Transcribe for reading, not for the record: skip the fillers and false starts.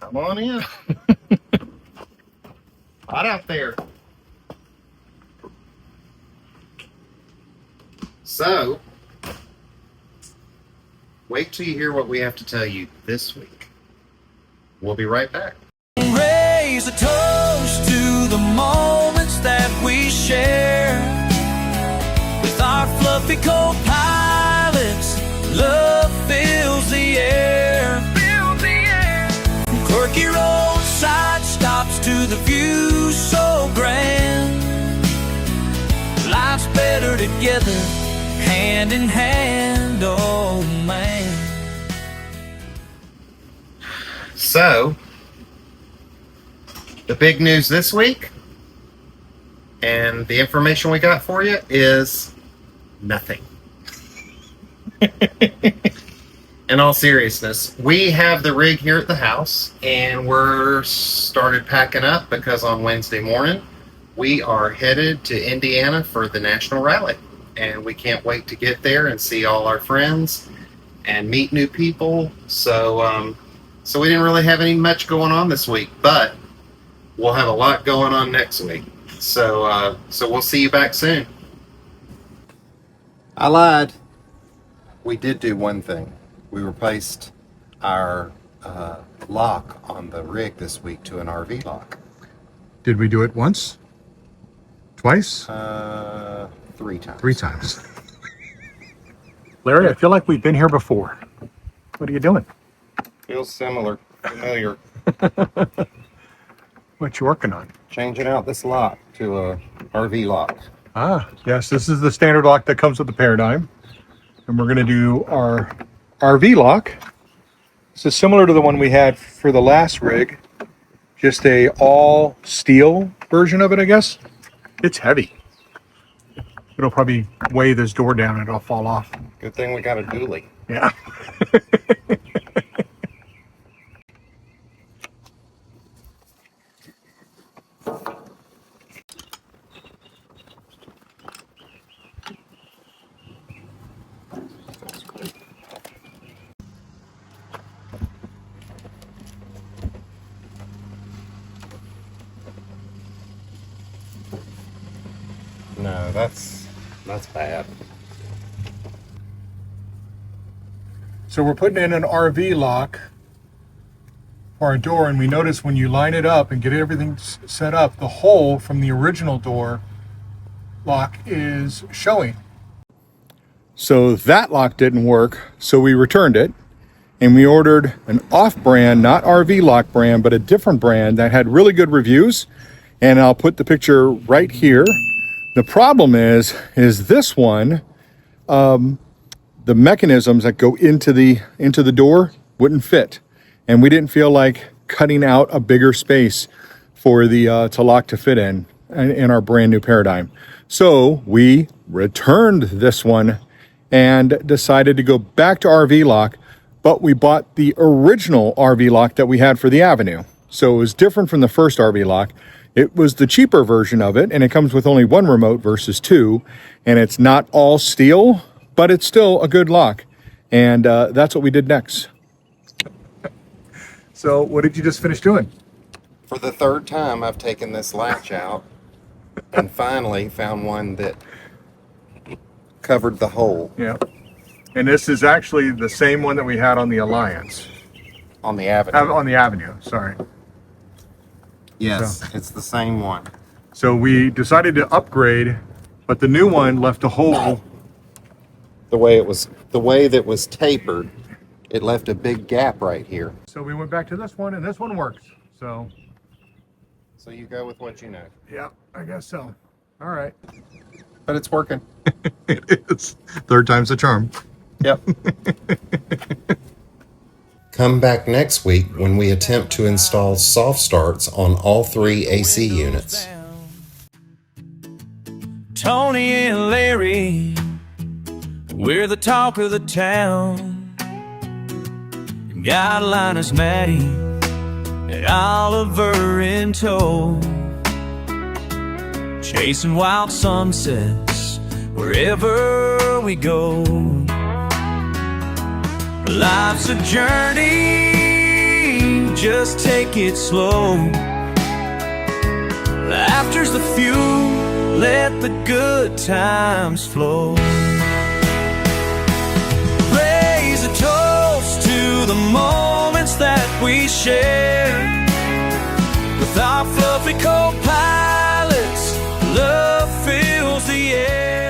Come on in. Hot out there. So, wait till you hear what we have to tell you this week. We'll be right back. Raise a toast to the moments that we share with our fluffy co-pilots. Love fills the air. From quirky roadside stops to the view so grand. Life's better together, hand in hand, oh man. So, the big news this week and the information we got for you is nothing. In all seriousness, we have the rig here at the house and we're started packing up because on Wednesday morning we are headed to Indiana for the National Rally, and we can't wait to get there and see all our friends and meet new people. So we didn't really have much going on this week, but we'll have a lot going on next week. So we'll see you back soon. I lied. We did do one thing. We replaced our lock on the rig this week to an RV lock. Did we do it once? Twice? 3 times. 3 times. Larry, I feel like we've been here before. What are you doing? Feels familiar. What you working on? Changing out this lock to a RV lock. Ah, yes, this is the standard lock that comes with the Paradigm. And we're going to do our RV lock. This is similar to the one we had for the last rig. Just a all steel version of it, I guess. It's heavy. It'll probably weigh this door down and it'll fall off. Good thing we got a dually. Yeah. No, that's bad. So we're putting in an RV lock for our door, and we notice when you line it up and get everything set up, the hole from the original door lock is showing. So that lock didn't work, so we returned it, and we ordered an off-brand, not RV lock brand, but a different brand that had really good reviews, and I'll put the picture right here. The problem is this one, the mechanisms that go into the door wouldn't fit, and we didn't feel like cutting out a bigger space for the to lock to fit in our brand new Paradigm. So we returned this one and decided to go back to RV lock, but we bought the original RV lock that we had for the Avenue. So it was different from the first RV lock. It was the cheaper version of it, and it comes with only 1 remote versus 2, and it's not all steel, but it's still a good lock, and that's what we did next. So what did you just finish doing? For the 3rd time, I've taken this latch out and finally found one that covered the hole. Yeah, and this is actually the same one that we had on the Alliance. On the Avenue. On the Avenue, sorry. Yes, so it's the same one. So we decided to upgrade, but the new one left a hole. The way that was tapered, it left a big gap right here. So we went back to this one, and this one works. So you go with what you know. Yeah, I guess so. All right. But it's working. It is. 3rd time's the charm. Yep. Come back next week when we attempt to install soft starts on all 3 AC units. Tony and Larry, we're the talk of the town. Got Linus, Mattie, and Oliver in tow, chasing wild sunsets wherever we go. Life's a journey just take it slow. After's the fuel, let the good times flow. Raise a toast to the moments that we share with our fluffy co-pilots. Love fills the air.